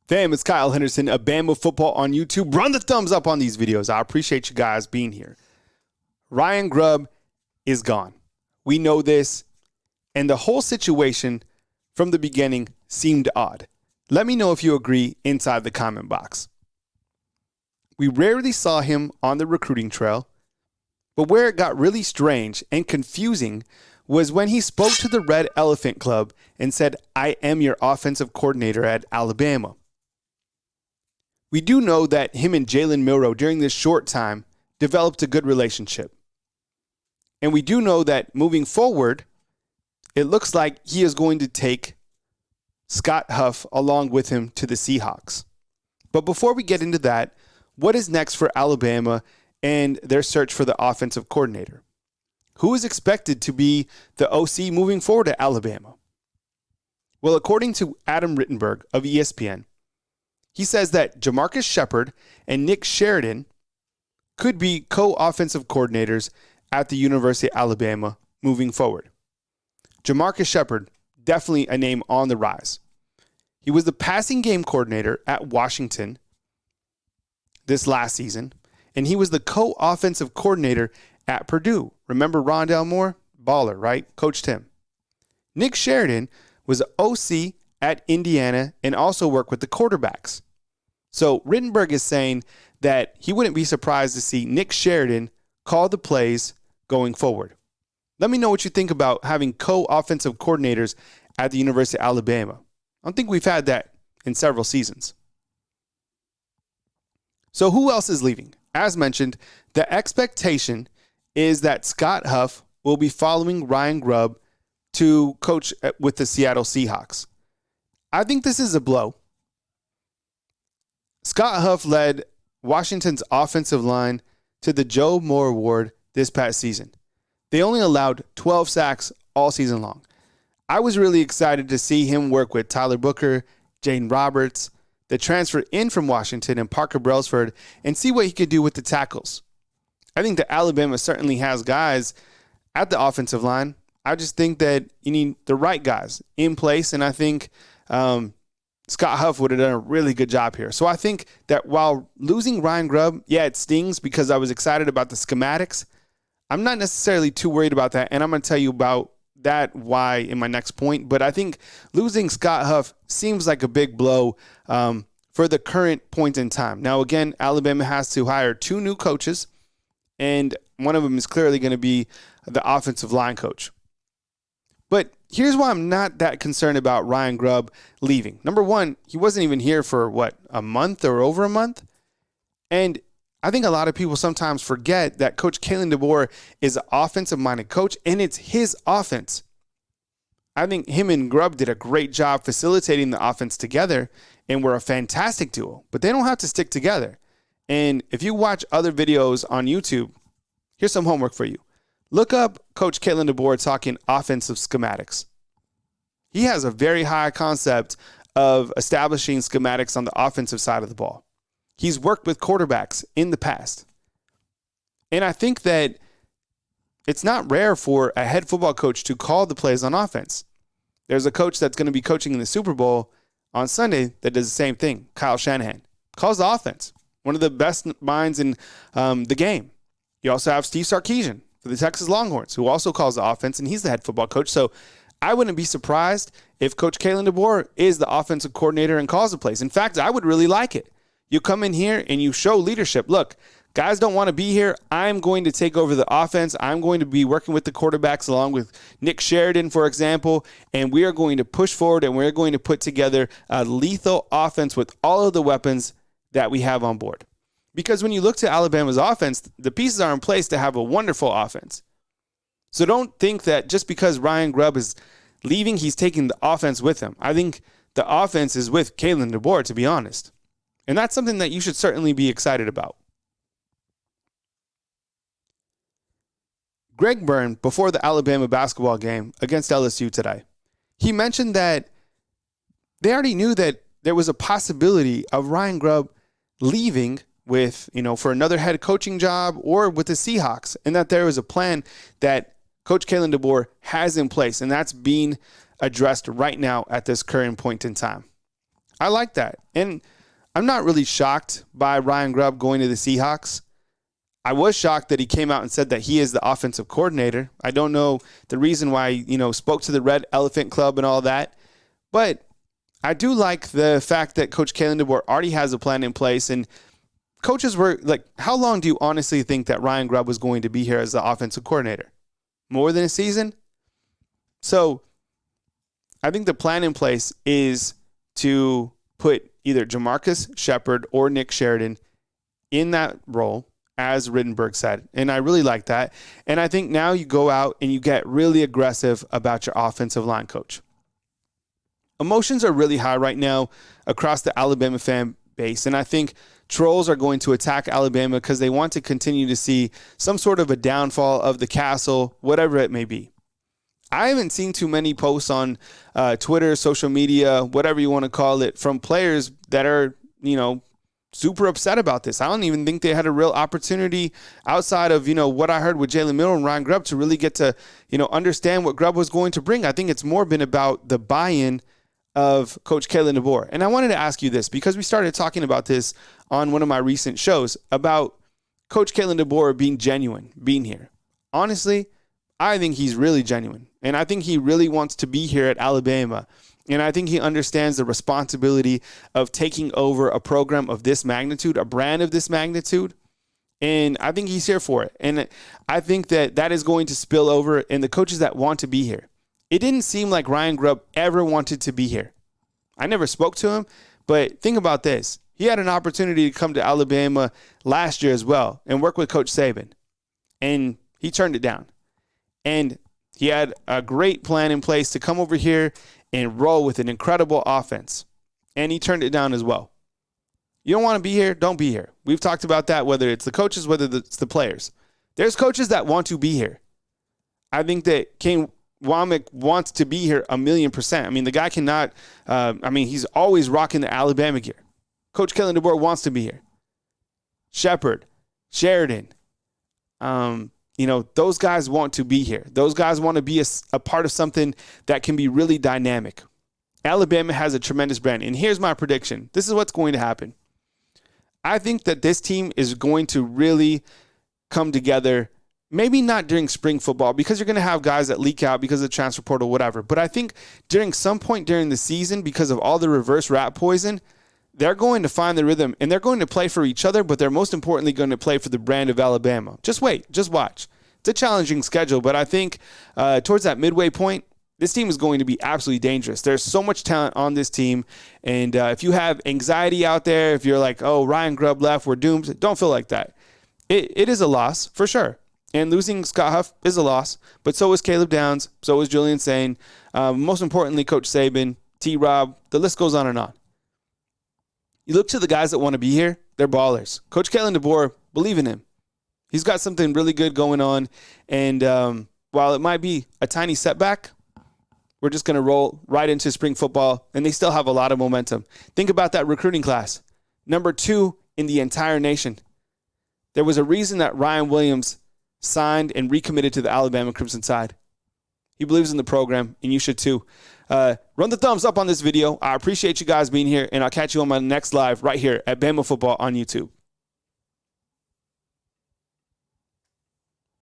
Fam, it's Kyle Henderson of Bama Football on YouTube. Run the thumbs up on these videos. I appreciate you guys being here. Ryan Grubb is gone. We know this. And the whole situation from the beginning seemed odd. Let me know if you agree inside the comment box. We rarely saw him on the recruiting trail, but where it got really strange and confusing was when he spoke to the Red Elephant Club and said, "I am your offensive coordinator at Alabama." We do know that him and Jalen Milroe during this short time developed a good relationship. And we do know that moving forward, it looks like he is going to take Scott Huff along with him to the Seahawks. But before we get into that, what is next for Alabama and their search for the offensive coordinator? Who is expected to be the OC moving forward at Alabama? Well, according to Adam Rittenberg of ESPN, he says that JaMarcus Shephard and Nick Sheridan could be co-offensive coordinators at the University of Alabama moving forward. JaMarcus Shephard, definitely a name on the rise. He was the passing game coordinator at Washington this last season, and he was the co-offensive coordinator at Purdue. Remember Rondale Moore? Baller, right? Coached him. Nick Sheridan was an OC at Indiana and also worked with the quarterbacks. So Rittenberg is saying that he wouldn't be surprised to see Nick Sheridan call the plays going forward. Let me know what you think about having co-offensive coordinators at the University of Alabama. I don't think we've had that in several seasons. So who else is leaving? As mentioned, the expectation is that Scott Huff will be following Ryan Grubb to coach with the Seattle Seahawks. I think this is a blow. Scott Huff led Washington's offensive line to the Joe Moore Award this past season. They only allowed 12 sacks all season long. I was really excited to see him work with Tyler Booker, Jaden Roberts, the transfer in from Washington, and Parker Brailsford, and see what he could do with the tackles. I think that Alabama certainly has guys at the offensive line. I just think that you need the right guys in place, and I think Scott Huff would have done a really good job here. So I think that while losing Ryan Grubb, yeah, it stings because I was excited about the schematics. I'm not necessarily too worried about that, and I'm going to tell you about that why in my next point. But I think losing Scott Huff seems like a big blow for the current point in time. Now, again, Alabama has to hire 2 new coaches, and one of them is clearly going to be the offensive line coach. But here's why I'm not that concerned about Ryan Grubb leaving. Number one, he wasn't even here for, a month or over a month? And I think a lot of people sometimes forget that Coach Kalen DeBoer is an offensive-minded coach, and it's his offense. I think him and Grubb did a great job facilitating the offense together, and were a fantastic duo. But they don't have to stick together. And if you watch other videos on YouTube, here's some homework for you. Look up Coach Kalen DeBoer talking offensive schematics. He has a very high concept of establishing schematics on the offensive side of the ball. He's worked with quarterbacks in the past. And I think that it's not rare for a head football coach to call the plays on offense. There's a coach that's going to be coaching in the Super Bowl on Sunday that does the same thing. Kyle Shanahan calls the offense. One of the best minds in the game. You also have Steve Sarkisian for the Texas Longhorns, who also calls the offense, and he's the head football coach. So I wouldn't be surprised if Coach Kalen DeBoer is the offensive coordinator and calls the plays. In fact, I would really like it. You come in here and you show leadership. Look, guys don't want to be here. I'm going to take over the offense. I'm going to be working with the quarterbacks along with Nick Sheridan, for example, and we are going to push forward and we're going to put together a lethal offense with all of the weapons that we have on board. Because when you look to Alabama's offense, the pieces are in place to have a wonderful offense. So don't think that just because Ryan Grubb is leaving, he's taking the offense with him. I think the offense is with Kalen DeBoer, to be honest. And that's something that you should certainly be excited about. Greg Byrne, before the Alabama basketball game against LSU today, he mentioned that they already knew that there was a possibility of Ryan Grubb leaving with, for another head coaching job or with the Seahawks, and that there was a plan that Coach Kalen DeBoer has in place, and that's being addressed right now at this current point in time. I like that. And I'm not really shocked by Ryan Grubb going to the Seahawks. I was shocked that he came out and said that he is the offensive coordinator. I don't know the reason why he, spoke to the Red Elephant Club and all that. But I do like the fact that Coach Kalen DeBoer already has a plan in place. And coaches were like, how long do you honestly think that Ryan Grubb was going to be here as the offensive coordinator? More than a season? So I think the plan in place is to put either JaMarcus, Shephard, or Nick Sheridan in that role, as Rittenberg said. And I really like that. And I think now you go out and you get really aggressive about your offensive line coach. Emotions are really high right now across the Alabama fan base. And I think trolls are going to attack Alabama because they want to continue to see some sort of a downfall of the castle, whatever it may be. I haven't seen too many posts on Twitter, social media, whatever you want to call it, from players that are, super upset about this. I don't even think they had a real opportunity outside of, what I heard with Jalen Milroe and Ryan Grubb to really get to, understand what Grubb was going to bring. I think it's more been about the buy-in of Coach Kalen DeBoer. And I wanted to ask you this because we started talking about this on one of my recent shows about Coach Kalen DeBoer being genuine, being here. Honestly, I think he's really genuine. And I think he really wants to be here at Alabama. And I think he understands the responsibility of taking over a program of this magnitude, a brand of this magnitude. And I think he's here for it. And I think that is going to spill over in the coaches that want to be here. It didn't seem like Ryan Grubb ever wanted to be here. I never spoke to him, but think about this. He had an opportunity to come to Alabama last year as well and work with Coach Saban. And he turned it down. And he had a great plan in place to come over here and roll with an incredible offense. And he turned it down as well. You don't want to be here? Don't be here. We've talked about that, whether it's the coaches, whether it's the players. There's coaches that want to be here. I think that Kane Womack wants to be here 1,000,000%. I mean, the guy cannot, he's always rocking the Alabama gear. Coach Kalen DeBoer wants to be here. Shephard, Sheridan, those guys want to be here. Those guys want to be a part of something that can be really dynamic. Alabama has a tremendous brand. And here's my prediction. This is what's going to happen. I think that this team is going to really come together, maybe not during spring football because you're going to have guys that leak out because of the transfer portal, whatever. But I think during some point during the season, because of all the reverse rat poison, they're going to find the rhythm, and they're going to play for each other, but they're most importantly going to play for the brand of Alabama. Just wait. Just watch. It's a challenging schedule, but I think towards that midway point, this team is going to be absolutely dangerous. There's so much talent on this team, and if you have anxiety out there, if you're like, oh, Ryan Grubb left, we're doomed, don't feel like that. It is a loss, for sure. And losing Scott Huff is a loss, but so is Caleb Downs, so is Julian Sain. Most importantly, Coach Saban, T-Rob, the list goes on and on. You look to the guys that want to be here, they're ballers. Coach Kalen DeBoer, believe in him. He's got something really good going on. And while it might be a tiny setback, we're just going to roll right into spring football, and they still have a lot of momentum. Think about that recruiting class. Number 2 in the entire nation. There was a reason that Ryan Williams signed and recommitted to the Alabama Crimson Tide. He believes in the program, and you should too. Run the thumbs up on this video. I appreciate you guys being here, and I'll catch you on my next live right here at Bama Football on YouTube.